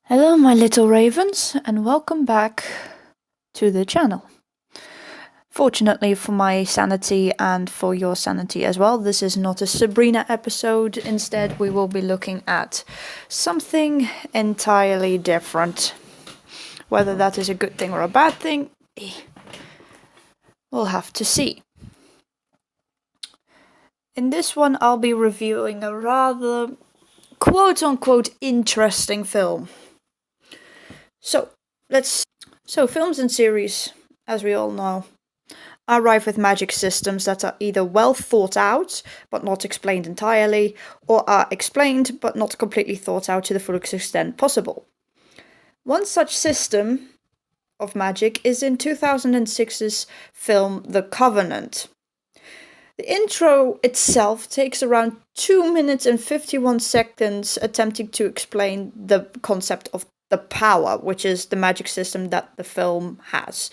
Hello, my little ravens, and welcome back to the channel. Fortunately for my sanity and for your sanity as well, this is not a Sabrina episode. Instead, we will be looking at something entirely different. Whether that is a good thing or a bad thing, we'll have to see. In this one, I'll be reviewing a rather quote-unquote interesting film. So films and series, as we all know, are rife with magic systems that are either well thought out, but not explained entirely, or are explained, but not completely thought out to the fullest extent possible. One such system of magic is in 2006's film The Covenant. The intro itself takes around 2 minutes and 51 seconds attempting to explain the concept of the power, which is the magic system that the film has.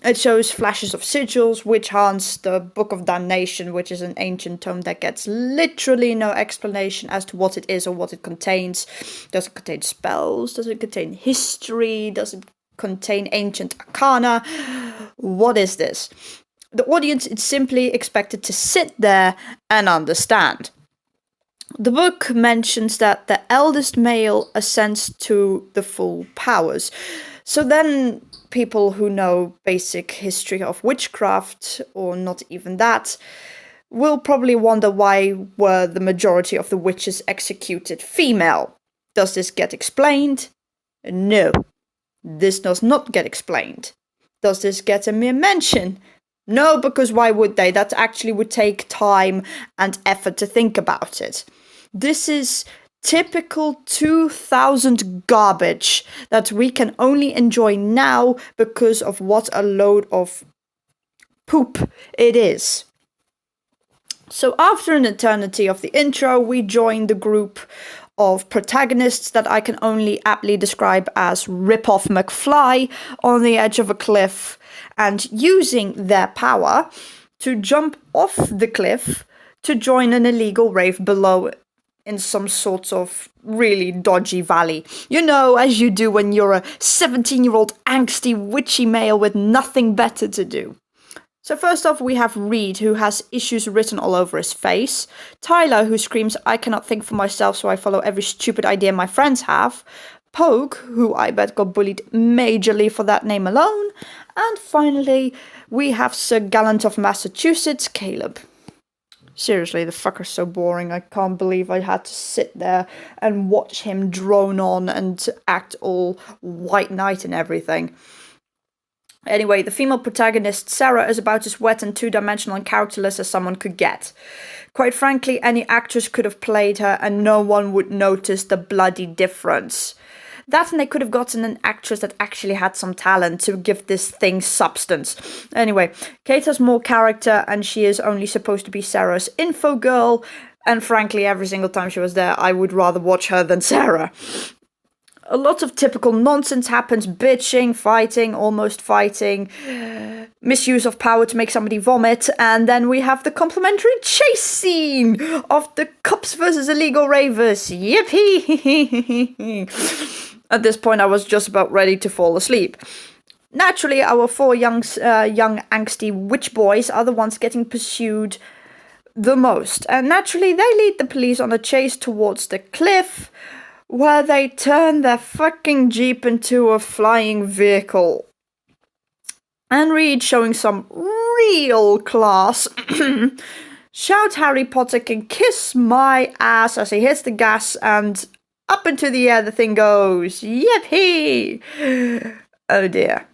It shows flashes of sigils, witch hunts, the Book of Damnation, which is an ancient tome that gets literally no explanation as to what it is or what it contains. Does it contain spells? Does it contain history? Does it contain ancient arcana? What is this? The audience is simply expected to sit there and understand. The book mentions that the eldest male ascends to the full powers. So then people who know basic history of witchcraft, or not even that, will probably wonder why were the majority of the witches executed female. Does this get explained? No. This does not get explained. Does this get a mere mention? No, because why would they? That actually would take time and effort to think about it. This is typical 2000 garbage that we can only enjoy now because of what a load of poop it is. So after an eternity of the intro, we join the group of protagonists that I can only aptly describe as Rip-Off McFly on the edge of a cliff and using their power to jump off the cliff to join an illegal rave below in some sort of really dodgy valley. You know, as you do when you're a 17-year-old angsty witchy male with nothing better to do. So first off, we have Reed, who has issues written all over his face. Tyler, who screams, "I cannot think for myself, so I follow every stupid idea my friends have." Pogue, who I bet got bullied majorly for that name alone. And finally, we have Sir Gallant of Massachusetts, Caleb. Seriously, the fucker's so boring. I can't believe I had to sit there and watch him drone on and act all white knight and everything. Anyway, the female protagonist, Sarah, is about as wet and two-dimensional and characterless as someone could get. Quite frankly, any actress could have played her and no one would notice the bloody difference. That and they could have gotten an actress that actually had some talent to give this thing substance. Anyway, Kate has more character and she is only supposed to be Sarah's info girl. And frankly, every single time she was there, I would rather watch her than Sarah. A lot of typical nonsense happens, bitching, fighting, almost fighting, misuse of power to make somebody vomit, and then we have the complimentary chase scene of the cops versus illegal ravers. Yippee! At this point, I was just about ready to fall asleep. Naturally, our four young angsty witch boys are the ones getting pursued the most, and naturally, they lead the police on a chase towards the cliff, where they turn their fucking jeep into a flying vehicle. And Reed, showing some real class, shout Harry Potter can kiss my ass as he hits the gas and up into the air the thing goes. Yippee! Oh dear.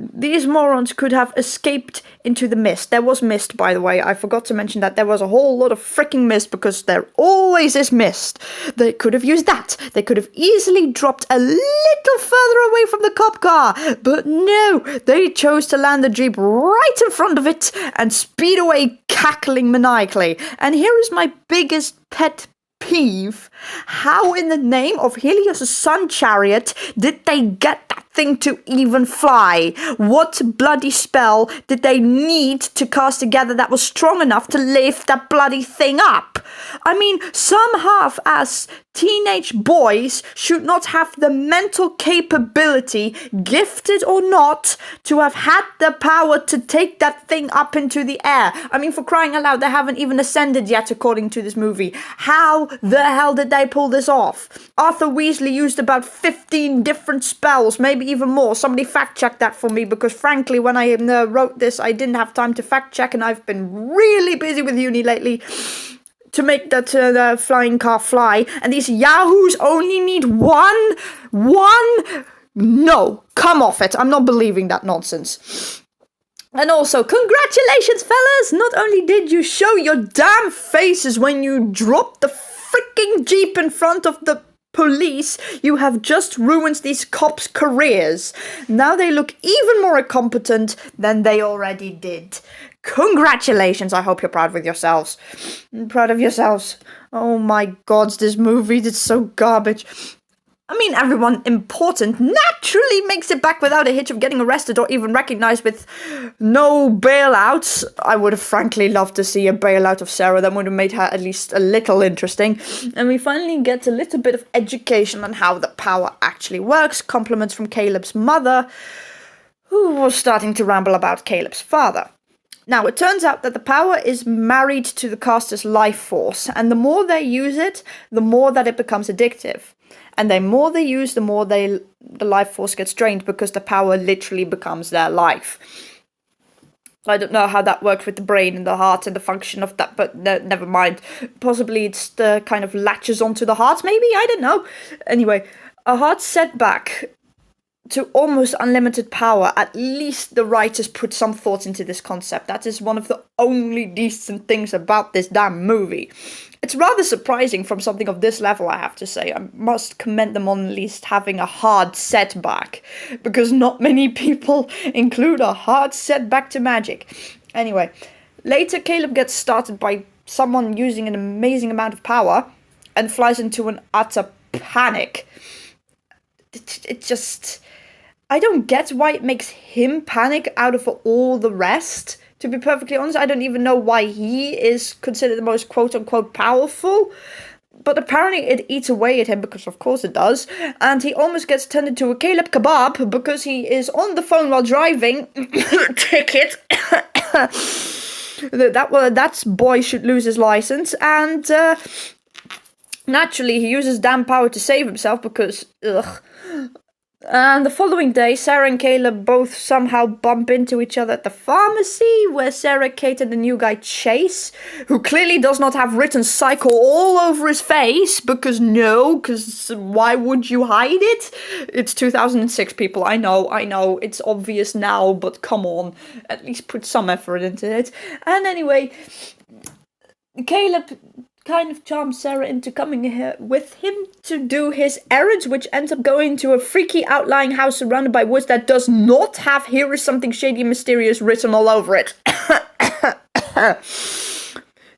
These morons could have escaped into the mist. There was mist, by the way. I forgot to mention that there was a whole lot of freaking mist because there always is mist. They could have used that. They could have easily dropped a little further away from the cop car. But no, they chose to land the Jeep right in front of it and speed away cackling maniacally. And here is my biggest pet peeve. How in the name of Helios' sun chariot did they get that thing to even fly? What bloody spell did they need to cast together that was strong enough to lift that bloody thing up? I mean, some half-ass teenage boys should not have the mental capability, gifted or not, to have had the power to take that thing up into the air. I mean, for crying out loud, they haven't even ascended yet, according to this movie. How the hell did they pull this off? Arthur Weasley used about 15 different spells, maybe even more. Somebody fact-check that for me, because frankly, when I wrote this, I didn't have time to fact-check, and I've been really busy with uni lately to make that flying car fly, and these yahoos only need one? No, come off it. I'm not believing that nonsense. And also, congratulations, fellas! Not only did you show your damn faces when you dropped the freaking Jeep in front of the police, you have just ruined these cops' careers. Now they look even more incompetent than they already did. Congratulations, I hope you're proud of yourselves. Oh my god, this movie is so garbage. I mean, everyone important naturally makes it back without a hitch of getting arrested or even recognized with no bailouts. I would have frankly loved to see a bailout of Sarah. That would have made her at least a little interesting. And we finally get a little bit of education on how the power actually works. Compliments from Caleb's mother, who was starting to ramble about Caleb's father. Now, it turns out that the power is married to the caster's life force, and the more they use it, the more that it becomes addictive. And the more they use, the more the life force gets drained, because the power literally becomes their life. I don't know how that works with the brain and the heart and the function of that, but never mind. Possibly it's the kind of latches onto the heart, maybe? I don't know. Anyway, a hard setback to almost unlimited power. At least the writers put some thought into this concept. That is one of the only decent things about this damn movie. It's rather surprising from something of this level, I have to say. I must commend them on at least having a hard setback, because not many people include a hard setback to magic. Anyway, later Caleb gets started by someone using an amazing amount of power and flies into an utter panic. It just... I don't get why it makes him panic out of all the rest. To be perfectly honest, I don't even know why he is considered the most quote-unquote powerful. But apparently it eats away at him, because of course it does. And he almost gets turned into a Caleb kebab because he is on the phone while driving. Ticket. That boy should lose his license. And naturally he uses damn power to save himself because... ugh. And the following day, Sarah and Caleb both somehow bump into each other at the pharmacy, where Sarah, Kate, and the new guy Chase, who clearly does not have written psycho all over his face, because why would you hide it? It's 2006, people, I know, it's obvious now, but come on, at least put some effort into it. And anyway, Caleb kind of charms Sarah into coming here with him to do his errands, which ends up going to a freaky outlying house surrounded by woods that does not have "here is something shady and mysterious" written all over it.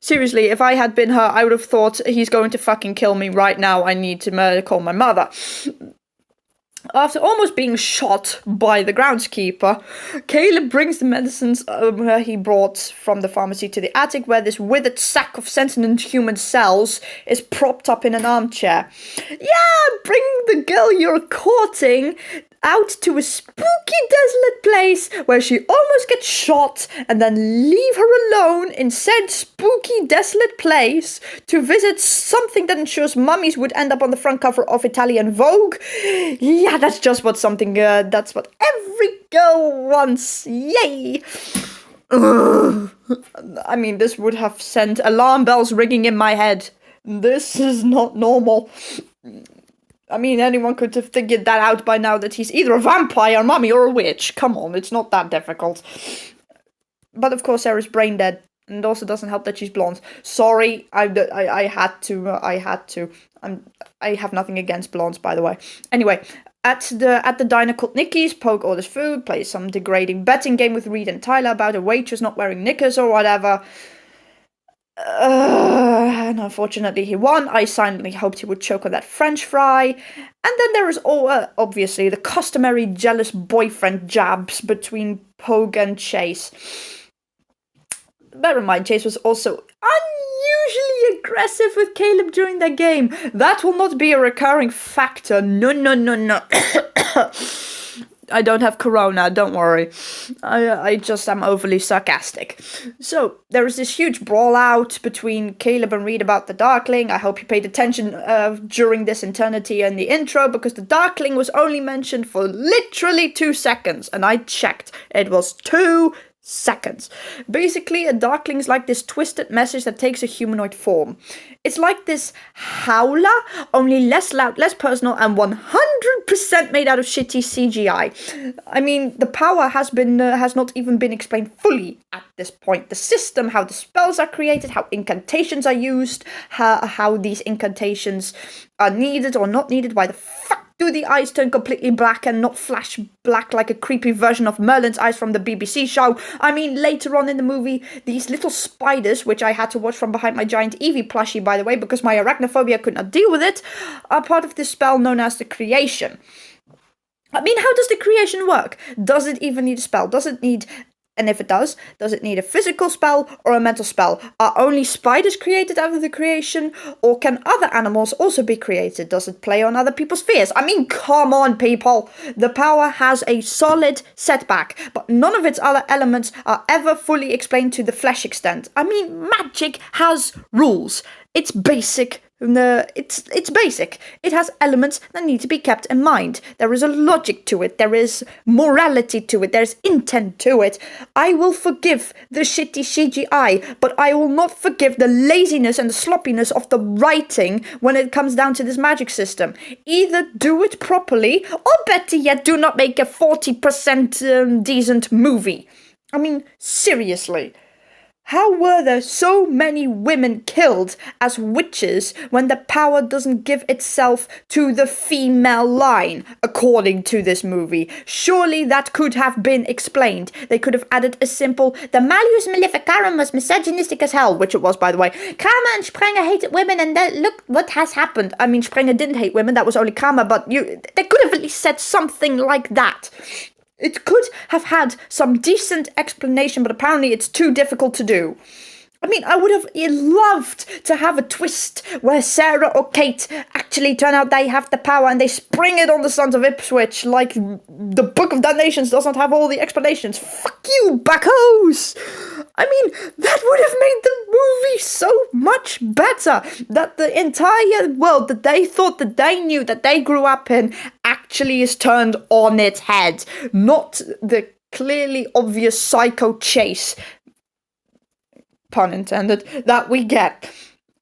Seriously, if I had been her, I would have thought, he's going to fucking kill me right now, I need to call my mother. After almost being shot by the groundskeeper, Caleb brings the medicines he brought from the pharmacy to the attic, where this withered sack of sentient human cells is propped up in an armchair. Yeah, bring the girl you're courting out to a spooky, desolate place where she almost gets shot, and then leave her alone in said spooky, desolate place to visit something that ensures mummies would end up on the front cover of Italian Vogue. Yeah, that's just what that's what every girl wants. Yay! Ugh. I mean, this would have sent alarm bells ringing in my head. This is not normal. I mean, anyone could have figured that out by now, that he's either a vampire, mummy, or a witch. Come on, it's not that difficult. But of course, Sarah's brain dead, and it also doesn't help that she's blonde. Sorry, I had to. I have nothing against blondes, by the way. Anyway, at the diner called Nikki's, Pogue orders food, plays some degrading betting game with Reed and Tyler about a waitress not wearing knickers or whatever. And unfortunately he won. I silently hoped he would choke on that French fry. And then there is obviously the customary jealous boyfriend jabs between Pogue and Chase. Bear in mind, Chase was also unusually aggressive with Caleb during that game. That will not be a recurring factor. No. I don't have corona, don't worry. I just am overly sarcastic. So, there is this huge brawl out between Caleb and Reed about the Darkling. I hope you paid attention during this eternity and the intro, because the Darkling was only mentioned for literally 2 seconds. And I checked. It was 2 seconds. Basically, a Darkling is like this twisted message that takes a humanoid form. It's like this howler, only less loud, less personal, and 100% made out of shitty CGI. I mean, the power has not even been explained fully at this point. The system, how the spells are created, how incantations are used, how these incantations are needed or not needed, why the fuck do the eyes turn completely black and not flash black like a creepy version of Merlin's eyes from the BBC show? I mean, later on in the movie, these little spiders, which I had to watch from behind my giant Eevee plushie, by the way, because my arachnophobia could not deal with it, are part of this spell known as the creation. I mean, how does the creation work? Does it even need a spell? Does it need... And if it does it need a physical spell or a mental spell? Are only spiders created out of the creation? Or can other animals also be created? Does it play on other people's fears? I mean, come on, people! The power has a solid setback, but none of its other elements are ever fully explained to the flesh extent. I mean, magic has rules. It's basic. It's basic. It has elements that need to be kept in mind. There is a logic to it. There is morality to it. There's intent to it. I will forgive the shitty CGI, but I will not forgive the laziness and the sloppiness of the writing when it comes down to this magic system. Either do it properly, or better yet, do not make a 40% decent movie. I mean, seriously. How were there so many women killed as witches when the power doesn't give itself to the female line, according to this movie? Surely that could have been explained. They could have added a simple, the Malleus Maleficarum was misogynistic as hell, which it was, by the way. Karma and Sprenger hated women, and look what has happened. I mean, Sprenger didn't hate women, that was only Karma, but they could have at least said something like that. It could have had some decent explanation, but apparently it's too difficult to do. I mean, I would have loved to have a twist where Sarah or Kate actually turn out they have the power and they spring it on the Sons of Ipswich, like the Book of Damnations doesn't have all the explanations. Fuck you, backhoes! I mean, that would have made the movie so much better. That the entire world that they thought that they knew, that they grew up in, actually is turned on its head. Not the clearly obvious psycho Chase, pun intended, that we get.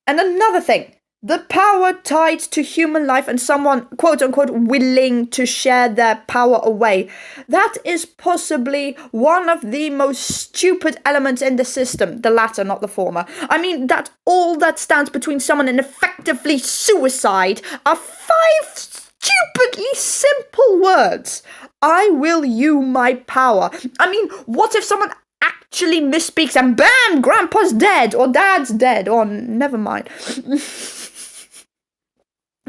And another thing, the power tied to human life and someone, quote-unquote, willing to share their power away. That is possibly one of the most stupid elements in the system. The latter, not the former. I mean, that all that stands between someone and effectively suicide are 5 stupidly simple words. I will you my power. I mean, what if someone actually misspeaks and bam, grandpa's dead or dad's dead or never mind.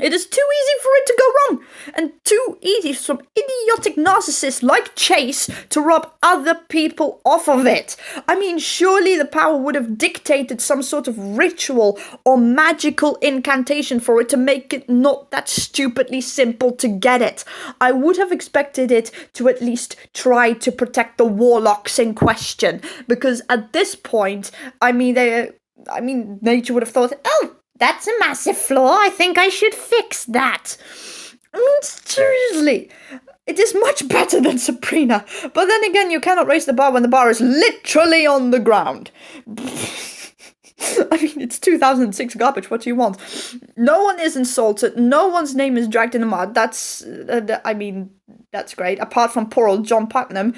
It is too easy for it to go wrong, and too easy for some idiotic narcissist like Chase to rob other people off of it. I mean, surely the power would have dictated some sort of ritual or magical incantation for it to make it not that stupidly simple to get it. I would have expected it to at least try to protect the warlocks in question, because at this point, nature would have thought, oh, that's a massive flaw. I think I should fix that. I mean, seriously. It is much better than Sabrina. But then again, you cannot raise the bar when the bar is literally on the ground. I mean, it's 2006 garbage. What do you want? No one is insulted. No one's name is dragged in the mud. That's great. Apart from poor old John Putnam.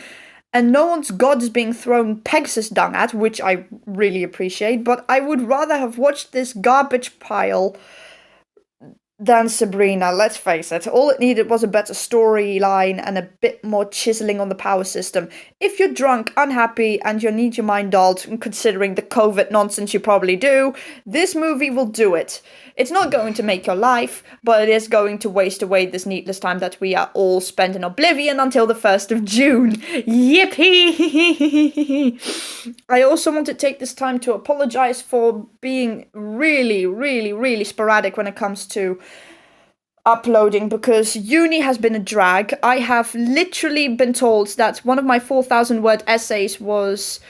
And no one's god is being thrown Pegasus dung at, which I really appreciate, but I would rather have watched this garbage pile than Sabrina, let's face it. All it needed was a better storyline and a bit more chiseling on the power system. If you're drunk, unhappy, and you need your mind dulled, considering the COVID nonsense you probably do, this movie will do it. It's not going to make your life, but it is going to waste away this needless time that we are all spent in oblivion until the 1st of June. Yippee! I also want to take this time to apologize for being really, really, really sporadic when it comes to uploading, because uni has been a drag. I have literally been told that one of my 4,000 word essays was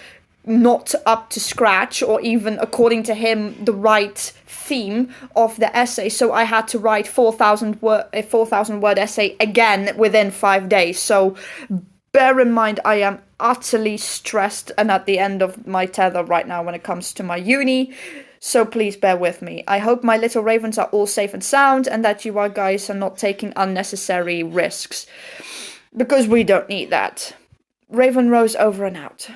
not up to scratch, or even, according to him, the right theme of the essay. So I had to write 4,000 word essay again within 5 days. So bear in mind, I am utterly stressed and at the end of my tether right now when it comes to my uni. So please bear with me. I hope my little ravens are all safe and sound, and that you guys are not taking unnecessary risks, because we don't need that. Raven Rose over and out.